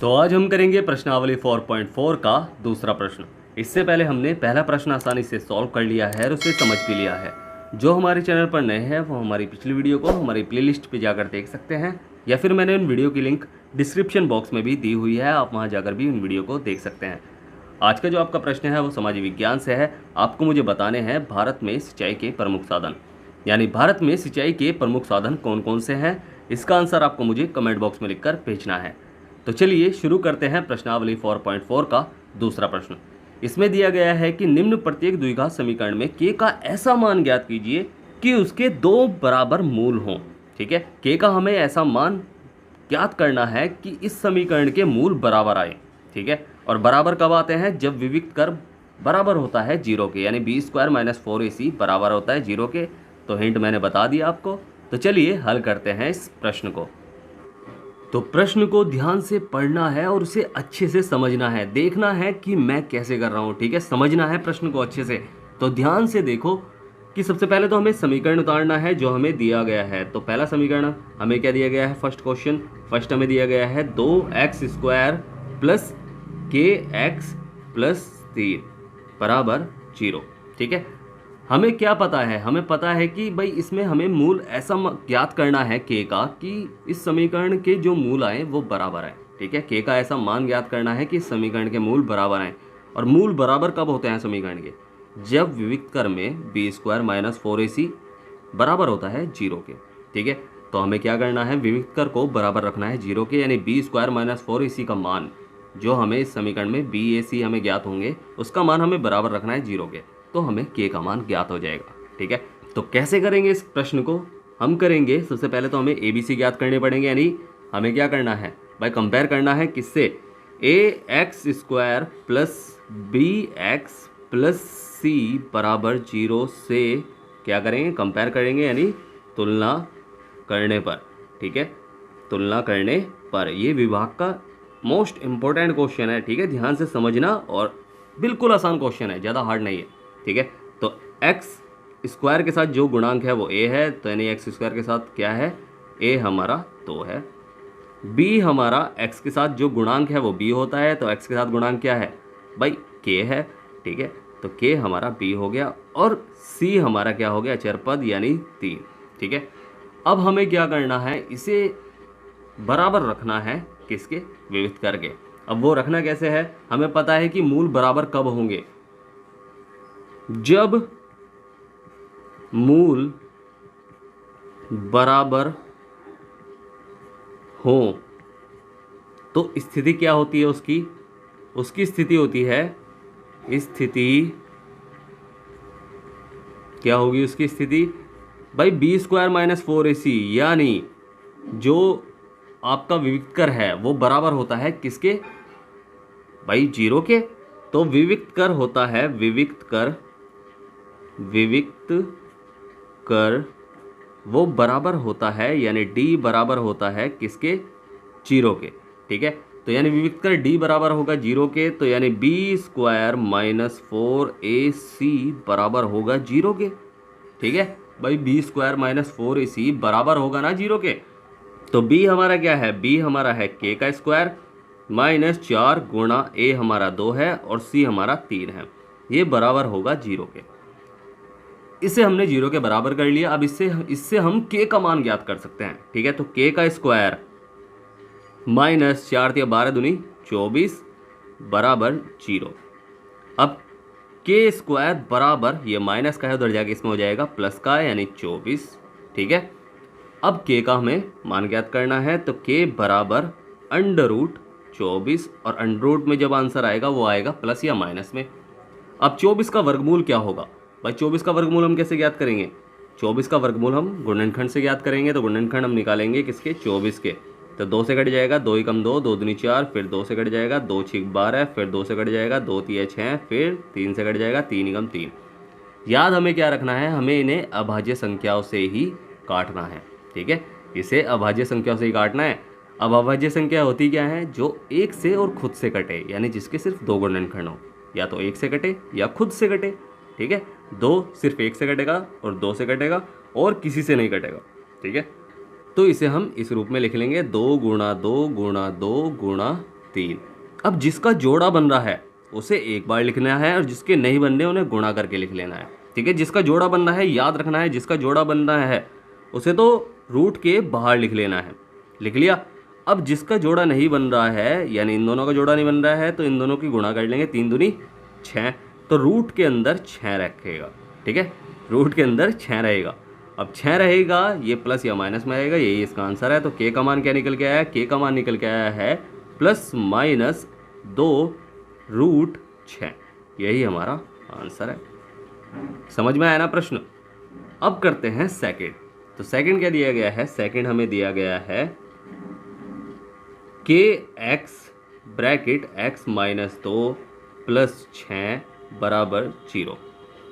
तो आज हम करेंगे प्रश्नावली 4.4 का दूसरा प्रश्न। इससे पहले हमने पहला प्रश्न आसानी से सॉल्व कर लिया है और उसे समझ भी लिया है। जो हमारे चैनल पर नए हैं वो हमारी पिछली वीडियो को हमारी प्लेलिस्ट पे जाकर देख सकते हैं, या फिर मैंने उन वीडियो की लिंक डिस्क्रिप्शन बॉक्स में भी दी हुई है, आप वहाँ जाकर भी उन वीडियो को देख सकते हैं। आज का जो आपका प्रश्न है वो समाज विज्ञान से है। आपको मुझे बताने हैं भारत में सिंचाई के प्रमुख साधन, यानी भारत में सिंचाई के प्रमुख साधन कौन कौन से हैं। इसका आंसर आपको मुझे कमेंट बॉक्स में लिखकर भेजना है। तो चलिए शुरू करते हैं प्रश्नावली 4.4 का दूसरा प्रश्न। इसमें दिया गया है कि निम्न प्रत्येक द्विघात समीकरण में k का ऐसा मान ज्ञात कीजिए कि उसके दो बराबर मूल हों। ठीक है, k का हमें ऐसा मान ज्ञात करना है कि इस समीकरण के मूल बराबर आए। ठीक है, और बराबर कब आते हैं? जब विविक्त कर बराबर होता है जीरो के, यानी b² - 4ac बराबर होता है जीरो के। तो हिंट मैंने बता दिया आपको। तो चलिए हल करते हैं इस प्रश्न को। तो प्रश्न को ध्यान से पढ़ना है और उसे अच्छे से समझना है, देखना है कि मैं कैसे कर रहा हूँ। ठीक है, समझना है प्रश्न को अच्छे से। तो ध्यान से देखो कि सबसे पहले तो हमें समीकरण उतारना है जो हमें दिया गया है। तो पहला समीकरण हमें क्या दिया गया है? फर्स्ट हमें दिया गया है 2x² + kx + 3 बराबर 0। ठीक है, हमें क्या पता है? हमें पता है कि भाई इसमें हमें मूल ऐसा ज्ञात करना है k का कि इस समीकरण के जो मूल आए वो बराबर आए। ठीक है, k का ऐसा मान ज्ञात करना है कि इस समीकरण के मूल बराबर आए। और मूल बराबर कब होते हैं समीकरण के? जब विविक्त कर में b² - 4ac बराबर होता है जीरो के। ठीक है, तो हमें क्या करना है? विविक्त कर को बराबर रखना है जीरो के, यानी b² - 4ac का मान जो हमें इस समीकरण में bac हमें ज्ञात होंगे उसका मान हमें बराबर रखना है जीरो के। तो हमें k का मान ज्ञात हो जाएगा। ठीक है, तो कैसे करेंगे इस प्रश्न को? हम करेंगे सबसे पहले तो हमें abc ज्ञात करने पड़ेंगे, यानी हमें क्या करना है भाई? कंपेयर करना है किससे? ax² + bx + c बराबर 0 से क्या करेंगे? कंपेयर करेंगे, यानी तुलना करने पर। ठीक है, तुलना करने पर। ये विभाग का मोस्ट इम्पोर्टेंट क्वेश्चन है। ठीक है, ध्यान से समझना, और बिल्कुल आसान क्वेश्चन है, ज़्यादा हार्ड नहीं है। ठीक है, तो x² के साथ जो गुणांक है वो a है, तो यानी x² के साथ क्या है? a हमारा 2 है। b हमारा x के साथ जो गुणांक है वो b होता है, तो x के साथ गुणांक क्या है भाई? k है। ठीक है, तो k हमारा b हो गया, और c हमारा क्या हो गया? चर पद यानी 3। ठीक है, अब हमें क्या करना है? इसे बराबर रखना है किसके? विविक्त करके। अब वो रखना कैसे है? हमें पता है कि मूल बराबर कब होंगे? जब मूल बराबर हो तो स्थिति क्या होती है उसकी स्थिति होती है, स्थिति क्या होगी उसकी स्थिति भाई? b² - 4ac, यानी जो आपका विविक्त कर है वो बराबर होता है किसके भाई? जीरो के। तो विविक्त कर होता है, विविक्त कर वो बराबर होता है, यानी d बराबर होता है किसके? जीरो के। ठीक है, तो यानी विविक्त कर d बराबर होगा जीरो के, तो यानी b² - 4ac बराबर होगा जीरो के। ठीक है भाई, b² - 4ac बराबर होगा ना जीरो के। तो b हमारा क्या है? b हमारा है k का स्क्वायर -4 गुणा a हमारा 2 है और c हमारा 3 है। ये बराबर होगा जीरो के। इसे हमने जीरो के बराबर कर लिया। अब इससे हम k का मान ज्ञात कर सकते हैं। ठीक है, तो k का स्क्वायर -4 × 12 दूनी 24 बराबर 0। अब k² बराबर, ये माइनस का है उधर जाके इसमें हो जाएगा प्लस का, यानी 24। ठीक है, अब k का हमें मान ज्ञात करना है, तो k बराबर √24, और अंडर में जब आंसर आएगा वो आएगा प्लस या माइनस में। अब 24 का वर्गमूल क्या होगा भाई? 24 का वर्गमूल हम कैसे ज्ञात करेंगे? 24 का वर्गमूल हम गुणनखंड से ज्ञात करेंगे। तो गुणनखंड हम निकालेंगे किसके? 24 के। तो 2 से कट जाएगा, 2 × 2 2 दूनी 4, फिर 2 से कट जाएगा, 2 × 6 12, फिर 2 से कट जाएगा, 2 × 3 6, फिर 3 से कट जाएगा, 3 × 3। याद हमें क्या रखना है? हमें इन्हें अभाज्य संख्याओं से ही काटना है। ठीक है, इसे अभाज्य संख्याओं से ही काटना है। अब अभाज्य संख्या होती क्या है? जो एक से और खुद से कटे, यानी जिसके सिर्फ 2 गुणनखंड हो, या तो एक से कटे या खुद से कटे। ठीक है, 2 सिर्फ एक से कटेगा और 2 से कटेगा और किसी से नहीं कटेगा। ठीक है, तो इसे हम इस रूप में लिख लेंगे 2 × 2 × 2 × 3। अब जिसका जोड़ा बन रहा है उसे एक बार लिखना है और जिसके नहीं बन रहे उन्हें गुणा करके लिख लेना है। ठीक है, जिसका जोड़ा बन रहा है याद रखना है, जिसका जोड़ा बन रहा है उसे तो रूट के बाहर लिख लेना है। लिख लिया। अब जिसका जोड़ा नहीं बन रहा है यानी इन दोनों का जोड़ा नहीं बन रहा है तो इन दोनों की गुणा कर लेंगे, 3 दूनी 6, तो रूट के अंदर 6 रखेगा। ठीक है, रूट के अंदर 6 रहेगा। अब 6 रहेगा, ये प्लस या माइनस में आएगा, यही इसका आंसर है। तो के का मान क्या निकल के आया है? के का मान निकल के आया है +-2√6। यही हमारा आंसर है। समझ में आया ना प्रश्न? अब करते हैं सेकंड। तो सेकंड क्या दिया गया है? सेकंड हमें दिया गया है के एक्स ब्रैकेट x - 2 + 6 = 0।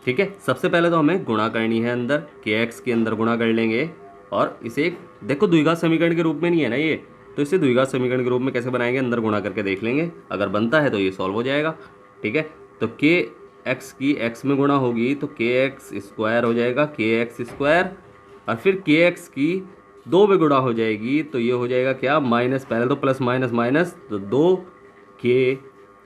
ठीक है, सबसे पहले तो हमें गुणा करनी है अंदर, के एक्स के अंदर गुणा कर लेंगे और इसे एक देखो द्विघात समीकरण के रूप में नहीं है ना ये, तो इसे द्विघात समीकरण के रूप में कैसे बनाएंगे? अंदर गुणा करके देख लेंगे, अगर बनता है तो ये सॉल्व हो जाएगा। ठीक है, तो के एक्स की एक्स में गुणा होगी तो के एक्स स्क्वायर हो जाएगा, के एक्स स्क्वायर, और फिर के एक्स की 2 में गुणा हो जाएगी तो ये हो जाएगा क्या? माइनस, पहले तो प्लस माइनस माइनस, तो 2 के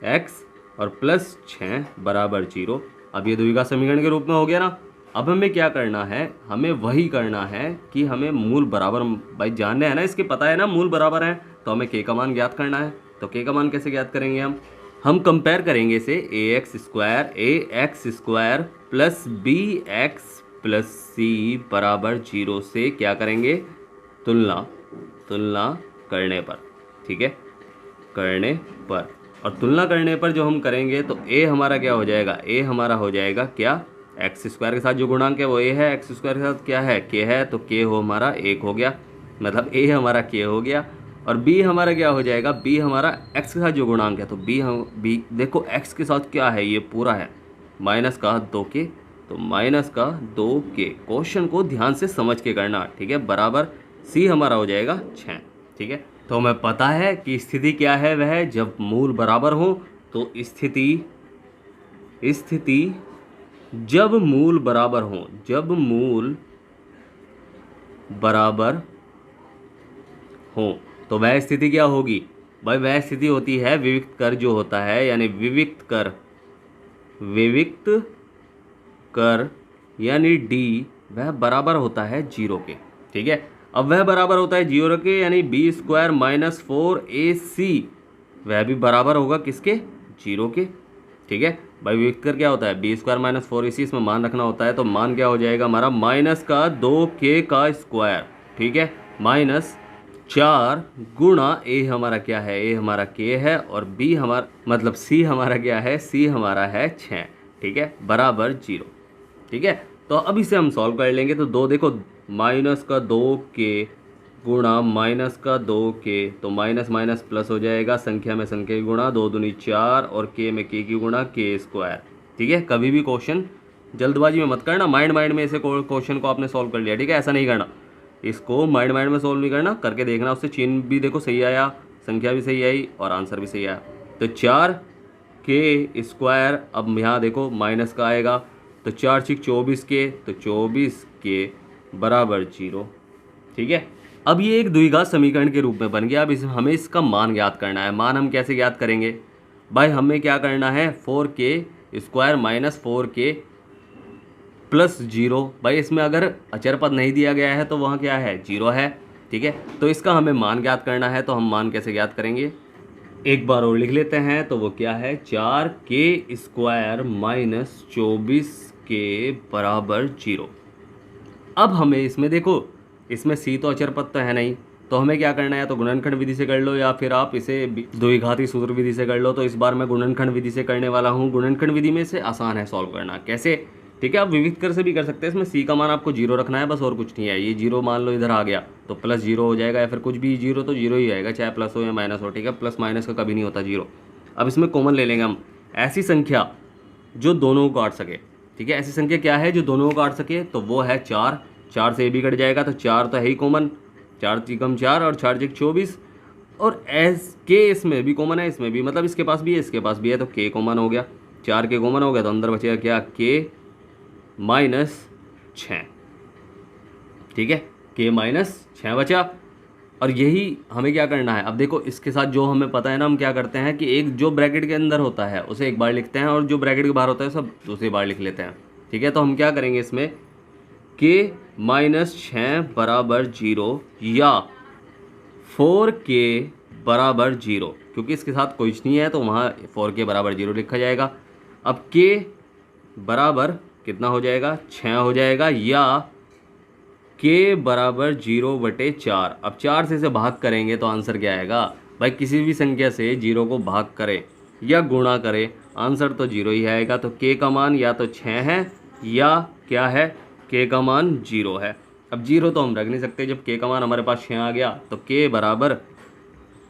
एक्स और +6 = 0। अब ये द्विघात समीकरण के रूप में हो गया ना। अब हमें क्या करना है? हमें वही करना है कि हमें मूल बराबर भाई जानने हैं ना, इसके पता है ना मूल बराबर है, तो हमें के का मान ज्ञात करना है। तो के का मान कैसे ज्ञात करेंगे? हम कंपेयर करेंगे इसे ax square plus bx + c = 0 से क्या करेंगे? तुलना करने पर। ठीक है, करने पर, और तुलना करने पर जो हम करेंगे तो a हमारा क्या हो जाएगा? a हमारा हो जाएगा क्या? एक्स स्क्वायर के साथ जो गुणांक है वो a है, एक्स स्क्वायर के साथ क्या है? k है, तो k हो हमारा 1 हो गया, मतलब a हमारा k हो गया। और b हमारा क्या हो जाएगा? b हमारा x के साथ जो गुणांक है, तो b देखो x के साथ क्या है? ये पूरा है माइनस का 2k, तो माइनस का 2k। क्वेश्चन को ध्यान से समझ के करना। ठीक है, बराबर c हमारा हो जाएगा 6। ठीक है, तो हमें पता है कि स्थिति क्या है, वह जब मूल बराबर हो। तो स्थिति जब मूल बराबर हो, जब मूल बराबर हो तो वह स्थिति क्या होगी भाई? वह स्थिति होती है विविक्त कर जो होता है, यानी विविक्त कर यानी d वह बराबर होता है 0 के। ठीक है, अब वह बराबर होता है 0 के, यानी b² - 4ac वह भी बराबर होगा किसके? 0 के। ठीक है भाई, विविक्त कर क्या होता है? b² - 4ac, इसमें मान रखना होता है, तो मान क्या हो जाएगा हमारा? माइनस का 2k का स्क्वायर। ठीक है, -4 गुणा a हमारा क्या है? a हमारा k है, और b हमारा मतलब c हमारा क्या है? c हमारा है 6। ठीक है, बराबर 0। ठीक है, तो अब इसे हम सॉल्व कर लेंगे। तो 2 देखो, माइनस का 2k गुणा माइनस का 2k, तो माइनस माइनस प्लस हो जाएगा, संख्या में संख्या की गुणा, 2 दूनी 4 और k में k की गुणा, k स्क्वायर। ठीक है, कभी भी क्वेश्चन जल्दबाजी में मत करना, माइंड में इसे क्वेश्चन को आपने सॉल्व कर लिया। ठीक है, ऐसा नहीं करना, इसको माइंड में सॉल्व नहीं करना, करके देखना, उससे चिन्ह भी देखो सही आया, संख्या भी सही आई और आंसर भी सही आया। तो 4k स्क्वायर, अब यहाँ देखो माइनस का आएगा, तो 4 × 6 = 24k, तो 24k = 0। ठीक है, अब ये एक द्विघात समीकरण के रूप में बन गया। अब हमें इसका मान ज्ञात करना है। मान हम कैसे ज्ञात करेंगे भाई? हमें क्या करना है? 4k² - 4k + 0। भाई इसमें अगर अचर पद नहीं दिया गया है तो वहाँ क्या है? 0 है। ठीक है, तो इसका हमें मान ज्ञात करना है, तो हम मान कैसे ज्ञात करेंगे? एक बार और लिख लेते हैं, तो वो क्या है? 4k² - 24k = 0। अब हमें इसमें देखो, इसमें c तो अचर पद तो है नहीं, तो हमें क्या करना है? तो गुणनखंड विधि से कर लो, या फिर आप इसे द्विघाती सूत्र विधि से कर लो। तो इस बार मैं गुणनखंड विधि से करने वाला हूँ। गुणनखंड विधि में से आसान है सॉल्व करना। कैसे? ठीक है, आप विविक्त कर से भी कर सकते हैं। इसमें c का मान आपको 0 रखना है, बस और कुछ नहीं है। ये 0 मान लो इधर आ गया तो +0 हो जाएगा, या फिर कुछ भी 0 तो 0 ही आएगा, चाहे प्लस हो या माइनस हो। ठीक है, प्लस माइनस का कभी नहीं होता 0। अब इसमें कॉमन ले लेंगे हम, ऐसी संख्या जो दोनों को काट सके। ठीक है, ऐसी संख्या क्या है जो दोनों को काट सके? तो वो है 4। 4 से भी कट जाएगा, तो 4 तो है ही कॉमन, 4 × 4 और 4 × 24, और एस के इसमें भी कॉमन है, इसमें भी, मतलब इसके पास भी है, इसके पास भी है, तो k कॉमन हो गया। 4 के कॉमन हो गया, तो अंदर बचेगा क्या? k - 6। ठीक है, k - 6 बचा। और यही हमें क्या करना है। अब देखो इसके साथ जो हमें पता है ना, हम क्या करते हैं कि एक जो ब्रैकेट के अंदर होता है उसे एक बार लिखते हैं और जो ब्रैकेट के बाहर होता है सब दूसरी बार लिख लेते हैं। ठीक है, तो हम क्या करेंगे इसमें k माइनस 6 बराबर 0 या 4k बराबर 0, क्योंकि इसके साथ कुछ नहीं है तो वहाँ 4k बराबर 0 लिखा जाएगा। अब k बराबर कितना हो जाएगा, 6 हो जाएगा, या k बराबर 0/4। अब 4 से इसे भाग करेंगे तो आंसर क्या आएगा भाई, किसी भी संख्या से 0 को भाग करें या गुणा करें आंसर तो 0 ही आएगा। तो k का मान या तो 6 है या क्या है, k का मान 0 है। अब 0 तो हम रख नहीं सकते, जब k का मान हमारे पास 6 आ गया तो k बराबर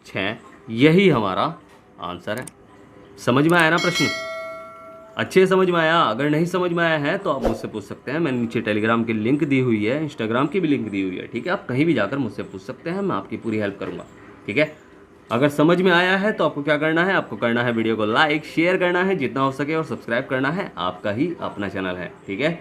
6, यही हमारा आंसर है। समझ में आया ना प्रश्न, अच्छे समझ में आया। अगर नहीं समझ में आया है तो आप मुझसे पूछ सकते हैं, मैंने नीचे टेलीग्राम की लिंक दी हुई है, इंस्टाग्राम की भी लिंक दी हुई है। ठीक है, आप कहीं भी जाकर मुझसे पूछ सकते हैं, मैं आपकी पूरी हेल्प करूँगा। ठीक है, अगर समझ में आया है तो आपको क्या करना है, आपको करना है वीडियो को लाइक शेयर करना है जितना हो सके, और सब्सक्राइब करना है, आपका ही अपना चैनल है। ठीक है,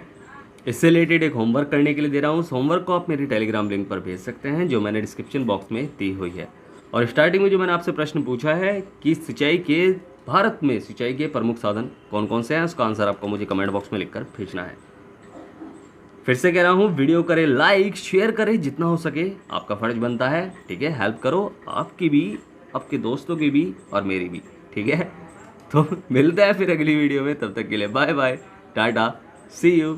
इससे रिलेटेड एक होमवर्क करने के लिए दे रहा हूँ, उस होमवर्क को आप मेरी टेलीग्राम लिंक पर भेज सकते हैं जो मैंने डिस्क्रिप्शन बॉक्स में दी हुई है। और स्टार्टिंग में जो मैंने आपसे प्रश्न पूछा है कि भारत में सिंचाई के प्रमुख साधन कौन कौन से हैं, उसका आंसर आपको मुझे कमेंट बॉक्स में लिखकर भेजना है। फिर से कह रहा हूँ, वीडियो करें लाइक शेयर करें जितना हो सके, आपका फर्ज बनता है। ठीक है, हेल्प करो आपकी भी, आपके दोस्तों की भी और मेरी भी। ठीक है, तो मिलते हैं फिर अगली वीडियो में, तब तक के लिए bye bye, tata, see you.